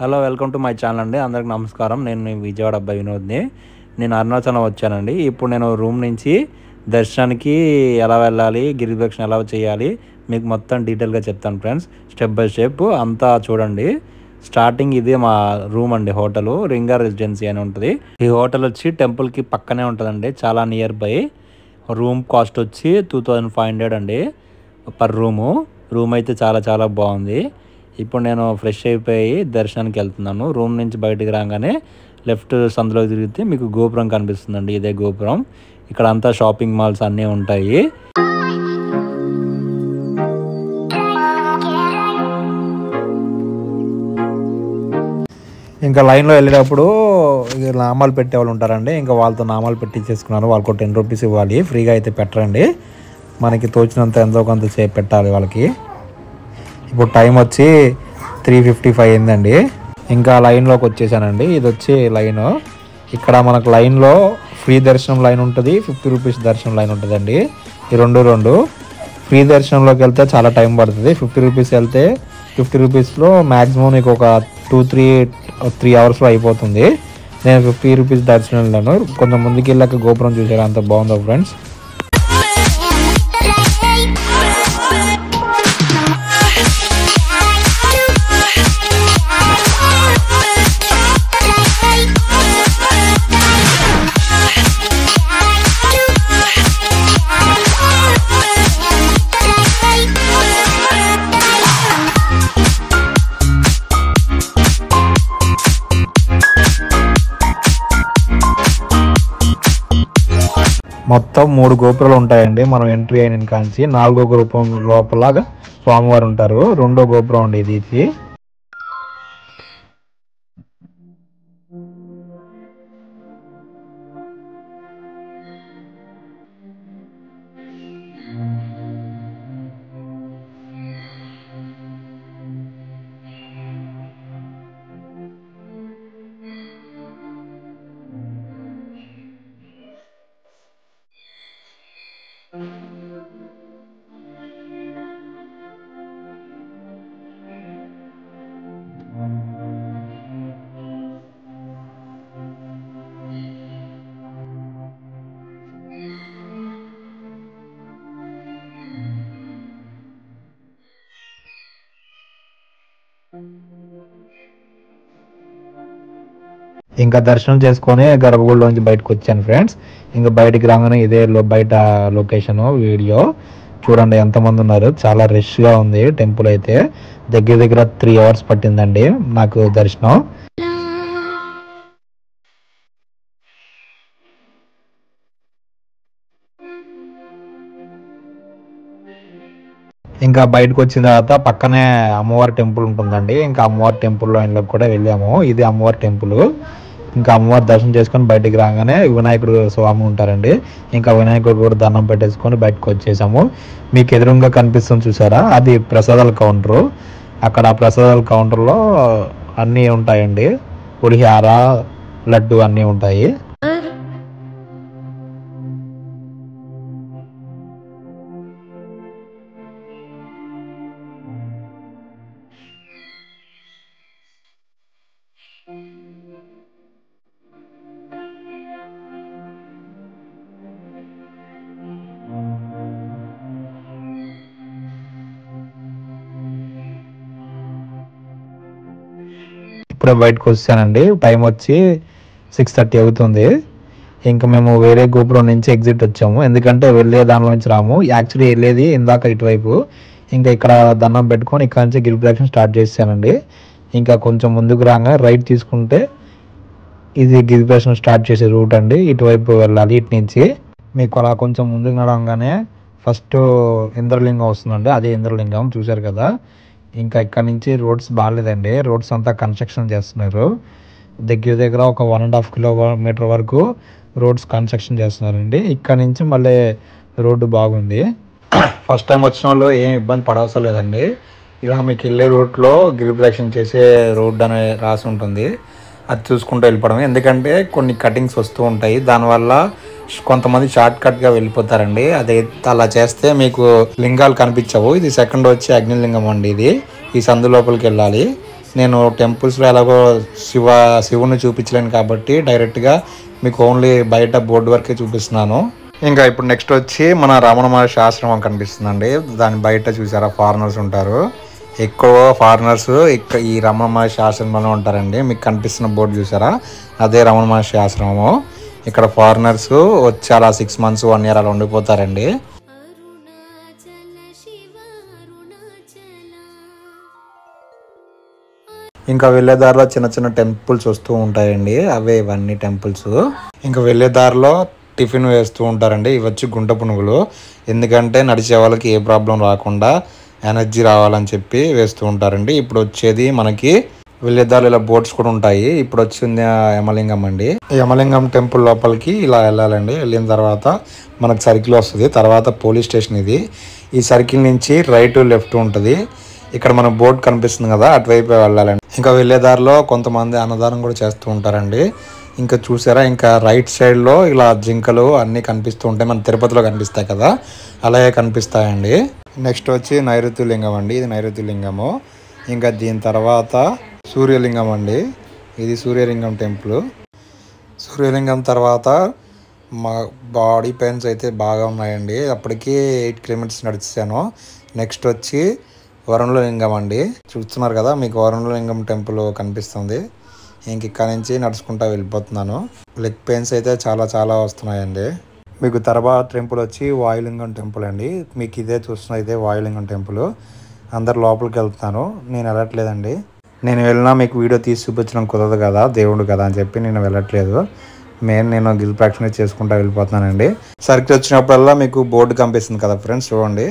Hello welcome to my channel అండి. అందరికి నమస్కారం. నేను మీ విజయవాడ అబ్బాయి వినోద్ని. నేను అరుణాచలం వచ్చానండి. ఇప్పుడు నేను రూమ్ నుంచి దర్శనానికి ఎలా వెళ్ళాలి, గిరి ప్రదక్షిణ ఎలా చేయాలి మీకు మొత్తం డీటెయిల్గా చెప్తాను ఫ్రెండ్స్. స్టెప్ బై స్టెప్ అంతా చూడండి. స్టార్టింగ్ ఇది మా రూమ్ అండి. హోటల్ రింగా రెసిడెన్సీ అని ఉంటుంది. ఈ హోటల్ వచ్చి టెంపుల్కి పక్కనే ఉంటుందండి, చాలా నియర్ బై. రూమ్ కాస్ట్ వచ్చి 2500 అండి పర్ రూమ్ అయితే చాలా చాలా బాగుంది. ఇప్పుడు నేను ఫ్రెష్ అయిపోయి దర్శనానికి వెళ్తున్నాను. రూమ్ నుంచి బయటికి రాగానే లెఫ్ట్ సందులో తిరిగితే మీకు గోపురం కనిపిస్తుందండి. ఇదే గోపురం. ఇక్కడ అంతా షాపింగ్ మాల్స్ అన్నీ ఉంటాయి. ఇంకా లైన్లో వెళ్ళేటప్పుడు నామాలు పెట్టే వాళ్ళు ఉంటారండి. ఇంకా వాళ్ళతో నామాలు పెట్టించేసుకున్నారు. వాళ్ళకు 10 రూపీస్ ఇవ్వాలి, ఫ్రీగా అయితే పెట్టరండి. మనకి తోచినంత ఎంతో కొంత సేపు పెట్టాలి వాళ్ళకి. ఇప్పుడు టైం వచ్చి 3:55 అయిందండి. ఇంకా లైన్లోకి వచ్చేసానండి. ఇది వచ్చి లైన్. ఇక్కడ మనకు లైన్లో ఫ్రీ దర్శనం లైన్ ఉంటుంది, 50 రూపీస్ దర్శనం లైన్ ఉంటుందండి. ఈ రెండు ఫ్రీ దర్శనంలోకి వెళ్తే చాలా టైం పడుతుంది. 50 రూపీస్ వెళ్తే 50 రూపీస్లో మ్యాక్సిమం నీకు ఒక 2-3 అవర్స్లో అయిపోతుంది. నేను 50 రూపీస్ దర్శనం వెళ్ళాను. కొంచెం ముందుకు వెళ్ళాక గోపురం చూసారు, అంత బాగుందో ఫ్రెండ్స్. మొత్తం 3 గోపురాలు ఉంటాయండి. మనం ఎంట్రీ అయిన కాంచి 4వ గోపురం లోపలగా స్వామివారు ఉంటారు. 2వ గోపురం అండి ఇది. ఇంకా దర్శనం చేసుకొని గర్భగుడిలోంచి బయటకు వచ్చాను ఫ్రెండ్స్. ఇంకా బయటికి రాగానే ఇదే బయట లొకేషన్ వీడియో చూడండి, ఎంతమంది ఉన్నారు. చాలా రష్గా ఉంది. టెంపుల్ అయితే దగ్గర 3 అవర్స్ పట్టిందండి నాకు దర్శనం. ఇంకా బయటకు వచ్చిన తర్వాత పక్కనే అమ్మవారి టెంపుల్ ఉంటుందండి. ఇంకా అమ్మవారి టెంపుల్ లైన్లోకి కూడా వెళ్ళాము. ఇది అమ్మవారి టెంపుల్. ఇంకా అమ్మవారి దర్శనం చేసుకొని బయటికి రాగానే వినాయకుడు స్వామి ఉంటారండి. ఇంకా వినాయకుడు కూడా దండం పెట్టేసుకొని బయటకు వచ్చేసాము. మీకు ఎదురుగా కనిపిస్తుంది చూసారా, అది ప్రసాదాల కౌంటరు. అక్కడ ప్రసాదాల కౌంటర్లో అన్నీ ఉంటాయండి. పులిహార, లడ్డు అన్నీ ఉంటాయి. ఇప్పుడే బయటకు వచ్చానండి. టైం వచ్చి 6:30 అవుతుంది. ఇంకా మేము వేరే గోపురం నుంచి ఎగ్జిట్ వచ్చాము, ఎందుకంటే వెళ్ళే దానిలో నుంచి రాము. యాక్చువల్లీ వెళ్ళేది ఇందాక ఇటువైపు. ఇంకా ఇక్కడ దండం పెట్టుకొని ఇక్కడ నుంచి గిరి ప్రదక్షిణ స్టార్ట్ చేశానండి. ఇంకా కొంచెం ముందుకు రాగా రైట్ తీసుకుంటే ఇది గిరి ప్రదక్షిణ స్టార్ట్ చేసే రూట్ అండి. ఇటువైపు వెళ్ళాలి. ఇటు నుంచి మీకు అలా కొంచెం ముందుకు నడవగానే ఫస్ట్ ఇంద్రలింగం వస్తుందండి. అదే ఇంద్రలింగం చూశారు కదా. ఇంకా ఇక్కడ నుంచి రోడ్స్ బాగాలేదండి. రోడ్స్ అంతా కన్స్ట్రక్షన్ చేస్తున్నారు. దగ్గర ఒక 1.5 కిలోమీటర్ వరకు రోడ్స్ కన్స్ట్రక్షన్ చేస్తున్నారండి. ఇక్కడ నుంచి మళ్ళీ రోడ్డు బాగుంది. ఫస్ట్ టైం వచ్చిన వాళ్ళు ఏం ఇబ్బంది పడవసరం లేదండి. ఇలా మీకు వెళ్ళే రూట్లో గిరి ప్రదక్షిణ చేసే రోడ్డు అనే రాసి ఉంటుంది, అది చూసుకుంటూ వెళ్ళిపోవడం. ఎందుకంటే కొన్ని కటింగ్స్ వస్తూ ఉంటాయి, దానివల్ల కొంతమంది షార్ట్ కట్గా వెళ్ళిపోతారండి. అదే అలా చేస్తే మీకు లింగాలు కనిపించవు. ఇది సెకండ్ వచ్చి అగ్నిలింగం అండి. ఇది ఈ సందు లోపలికి వెళ్ళాలి. నేను టెంపుల్స్లో ఎలాగో శివుని చూపించలేను కాబట్టి డైరెక్ట్గా మీకు ఓన్లీ బయట బోర్డు వరకే చూపిస్తున్నాను. ఇంకా ఇప్పుడు నెక్స్ట్ వచ్చి మన రమణ మహర్షి ఆశ్రమం కనిపిస్తుందండి. దాని బయట చూసారా ఫారినర్స్ ఉంటారు, ఎక్కువ ఫారినర్స్ ఈ రమణ మహర్షి ఆశ్రమంలో ఉంటారండి. మీకు కనిపిస్తున్న బోర్డు చూసారా, అదే రమణ మహర్షి ఆశ్రమము. ఇక్కడ ఫారినర్స్ వచ్చి అలా 6 months 1 year అలా ఉండిపోతారండి. ఇంకా వెళ్ళేదారిలో చిన్న చిన్న టెంపుల్స్ వస్తూ ఉంటాయండి, అవే ఇవన్నీ టెంపుల్స్. ఇంకా వెళ్ళేదారిలో టిఫిన్ వేస్తూ ఉంటారండి. ఇవి వచ్చి గుంట పునుగులు, ఎందుకంటే నడిచే వాళ్ళకి ఏ ప్రాబ్లం రాకుండా ఎనర్జీ రావాలని చెప్పి వేస్తూ ఉంటారండి. ఇప్పుడు వచ్చేది మనకి వెళ్ళేదారిలో ఇలా బోట్స్ కూడా ఉంటాయి. ఇప్పుడు వచ్చింది యమలింగం అండి. యమలింగం టెంపుల్ లోపలికి ఇలా వెళ్ళాలండి. వెళ్ళిన తర్వాత మనకు సర్కిల్ వస్తుంది, తర్వాత పోలీస్ స్టేషన్ ఇది. ఈ సర్కిల్ నుంచి రైట్ లెఫ్ట్ ఉంటుంది. ఇక్కడ మన బోర్డు కనిపిస్తుంది కదా, అటువైపు వెళ్ళాలండి. ఇంకా వెళ్ళేదారిలో కొంతమంది అన్నదానం కూడా చేస్తూ ఉంటారండి. ఇంకా చూసారా, ఇంకా రైట్ సైడ్లో ఇలా జింకలు అన్నీ కనిపిస్తూ ఉంటాయి, మన తిరుపతిలో కనిపిస్తాయి కదా, అలాగే కనిపిస్తాయండి. నెక్స్ట్ వచ్చి నైరుతి లింగం అండి, ఇది నైరుతి లింగము. ఇంకా దీని తర్వాత సూర్యలింగం అండి, ఇది సూర్యలింగం టెంపుల్. సూర్యలింగం తర్వాత మా బాడీ పెయిన్స్ అయితే బాగా ఉన్నాయండి, అప్పటికి 8 kilometers నడిచాను. నెక్స్ట్ వచ్చి వరుణలింగం అండి, చూస్తున్నారు కదా మీకు వరుణలింగం టెంపుల్ కనిపిస్తుంది. ఇంక ఇక్కడ నుంచి నడుచుకుంటా వెళ్ళిపోతున్నాను. లెగ్ పెయిన్స్ అయితే చాలా చాలా వస్తున్నాయండి. మీకు తర్వాత టెంపుల్ వచ్చి వాయులింగం టెంపుల్ అండి. మీకు ఇదే చూస్తున్నా, ఇదే వాయులింగం టెంపుల్. అందరు లోపలికి వెళ్తున్నాను, నేను వెళ్ళట్లేదండి. నేను వెళ్ళినా మీకు వీడియో తీసి చూపించడం కుదరదు కదా, దేవుడు కదా అని చెప్పి నేను వెళ్ళట్లేదు. నేను గిల్ ప్రాక్టీస్ చేసుకుంటా వెళ్ళిపోతున్నానండి. సర్కిల్ వచ్చినప్పుడల్లా మీకు బోర్డు కనిపిస్తుంది కదా ఫ్రెండ్స్, చూడండి.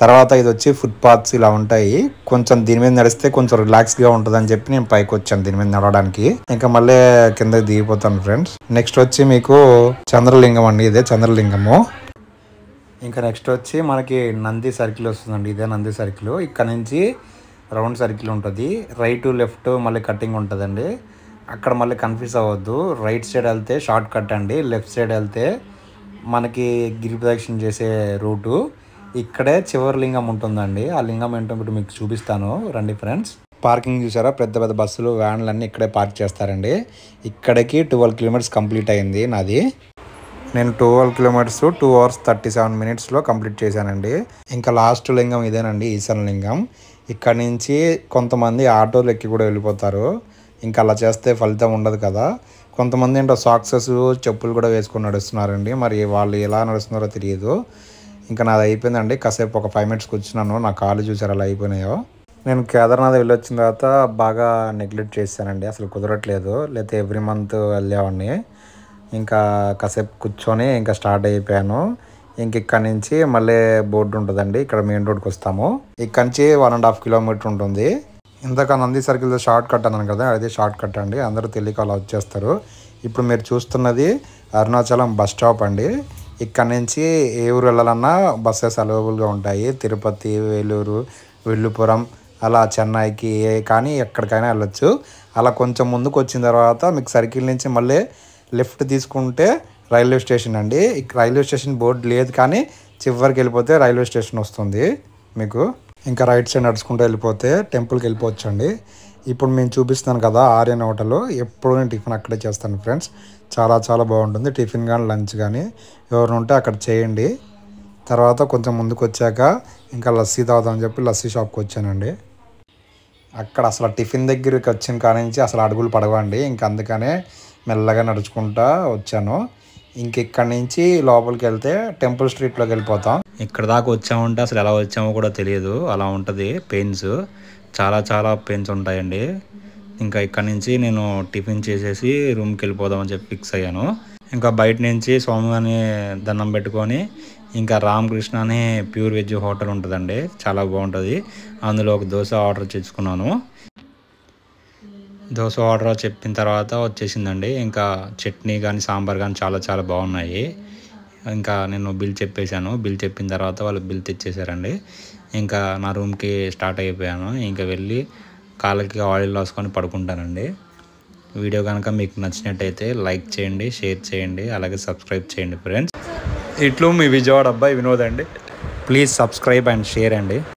తర్వాత ఇది వచ్చి ఫుట్పాత్స్ ఇలా ఉంటాయి, కొంచెం దీని మీద నడిస్తే కొంచెం రిలాక్స్గా ఉంటుంది అని చెప్పి నేను పైకి వచ్చాను దీని మీద నడవడానికి. ఇంకా మళ్ళీ కిందకి దిగిపోతాను ఫ్రెండ్స్. నెక్స్ట్ వచ్చి మీకు చంద్రలింగం అండి, ఇదే చంద్రలింగము. ఇంకా నెక్స్ట్ వచ్చి మనకి నంది సర్కిల్ వస్తుందండి, ఇదే నంది సర్కిల్. ఇక్కడ నుంచి రౌండ్ సర్కిల్ ఉంటుంది, రైట్ లెఫ్ట్ మళ్ళీ కట్టింగ్ ఉంటుందండి. అక్కడ మళ్ళీ కన్ఫ్యూజ్ అవ్వద్దు, రైట్ సైడ్ వెళ్తే షార్ట్ కట్ అండి, లెఫ్ట్ సైడ్ వెళ్తే మనకి గిరి ప్రదక్షిణ చేసే రూటు. ఇక్కడే చివరి లింగం ఉంటుందండి, ఆ లింగం ఏంటో ఇప్పుడు మీకు చూపిస్తాను రండి ఫ్రెండ్స్. పార్కింగ్ చూసారా, పెద్ద పెద్ద బస్సులు వ్యాన్లు అన్నీ ఇక్కడే పార్క్ చేస్తారండి. ఇక్కడికి 12 kilometers కంప్లీట్ అయింది నాది. నేను 12 kilometers 2 hours 37 minutes కంప్లీట్ చేశానండి. ఇంకా లాస్ట్ లింగం ఇదేనండి, ఈశాన్య లింగం. ఇక్కడ నుంచి కొంతమంది ఆటోలు ఎక్కి కూడా వెళ్ళిపోతారు. ఇంకా అలా చేస్తే ఫలితం ఉండదు కదా. కొంతమంది ఏంటో సాక్సెస్ చెప్పులు కూడా వేసుకొని నడుస్తున్నారండి, మరి వాళ్ళు ఎలా నడుస్తున్నారో తెలియదు. ఇంకా నాది అయిపోయిందండి, కాసేపు ఒక 5 minutes కూర్చున్నాను, నా కాళ్ళు చూసారు అలా అయిపోయినాయో. నేను కేదార్నాథ్ వెళ్ళొచ్చిన తర్వాత బాగా నెగ్లెక్ట్ చేశానండి, అసలు కుదరట్లేదు, లేకపోతే ఎవ్రీ month వెళ్ళేవాడిని. ఇంకా కాసేపు కూర్చొని ఇంకా స్టార్ట్ అయిపోయాను. ఇంక ఇక్కడ నుంచి మళ్ళీ బోర్డు ఉంటుందండి, ఇక్కడ మెయిన్ రోడ్కి వస్తాము. ఇక్కడ నుంచి 1.5 kilometers ఉంటుంది. ఇందాక నంది సర్కిల్ షార్ట్ కట్ అన్నాను కదా, అదే షార్ట్ కట్ అండి, అందరూ తెలియక అలా వచ్చేస్తారు. ఇప్పుడు మీరు చూస్తున్నది అరుణాచలం బస్ స్టాప్ అండి. ఇక్కడ నుంచి ఏ ఊరు వెళ్ళాలన్నా బస్సెస్ అవైలబుల్గా ఉంటాయి, తిరుపతి, వేలూరు, విల్లుపురం, అలా చెన్నైకి కానీ ఎక్కడికైనా వెళ్ళొచ్చు. అలా కొంచెం ముందుకు వచ్చిన తర్వాత మీకు సర్కిల్ నుంచి మళ్ళీ లెఫ్ట్ తీసుకుంటే రైల్వే స్టేషన్ అండి. రైల్వే స్టేషన్ బోర్డు లేదు, కానీ చివరికి వెళ్ళిపోతే రైల్వే స్టేషన్ వస్తుంది మీకు. ఇంకా రైట్ సైడ్ నడుచుకుంటూ వెళ్ళిపోతే టెంపుల్కి వెళ్ళిపోవచ్చు అండి. ఇప్పుడు నేను చూపిస్తాను కదా ఆర్యన్ హోటల్, ఎప్పుడు నేను టిఫిన్ అక్కడే చేస్తాను ఫ్రెండ్స్, చాలా చాలా బాగుంటుంది. టిఫిన్ కానీ లంచ్ కానీ ఎవరు ఉంటే అక్కడ చేయండి. తర్వాత కొంచెం ముందుకు వచ్చాక ఇంకా లస్సీ తాగుదామని చెప్పి లస్సీ షాప్కి వచ్చానండి. అక్కడ అసలు టిఫిన్ దగ్గరికి వచ్చిన కాడి నుంచి అసలు అడుగులు పడవండి, ఇంకా అందుకనే మెల్లగా నడుచుకుంటా వచ్చాను. ఇక్కడి నుంచి లోపలికి వెళ్తే టెంపుల్ స్ట్రీట్లోకి వెళ్ళిపోతాం. ఇక్కడ దాకా వచ్చామంటే అసలు ఎలా వచ్చామో కూడా తెలియదు, అలా ఉంటుంది. పెయిన్స్ చాలా చాలా పెయిన్స్ ఉంటాయండి. ఇంకా ఇక్కడ నుంచి నేను టిఫిన్ చేసేసి రూమ్కి వెళ్ళిపోదామని చెప్పి ఫిక్స్ అయ్యాను. ఇంకా బయట నుంచి స్వామివారిని దండం పెట్టుకొని ఇంకా రామకృష్ణ అనే ప్యూర్ వెజ్ హోటల్ ఉంటుందండి, చాలా బాగుంటుంది. అందులో ఒక దోశ ఆర్డర్ చేసుకున్నాను. దోశ ఆర్డర్ చెప్పిన తర్వాత వచ్చేసిందండి. ఇంకా చట్నీ కానీ సాంబార్ కానీ చాలా చాలా బాగున్నాయి. ఇంకా నేను బిల్ చెప్పేశాను, బిల్ చెప్పిన తర్వాత వాళ్ళు బిల్ తెచ్చేసారండి. ఇంకా నా రూమ్కి స్టార్ట్ అయిపోయాను. ఇంకా వెళ్ళి కాళ్ళకి ఆయిల్ రాసుకొని పడుకుంటానండి. వీడియో కనుక మీకు నచ్చినట్టయితే లైక్ చేయండి, షేర్ చేయండి, అలాగే సబ్స్క్రైబ్ చేయండి ఫ్రెండ్స్. ఇట్లు మీ విజయవాడ అబ్బాయి వినోద్ అండి. ప్లీజ్ సబ్స్క్రైబ్ అండ్ షేర్ అండి.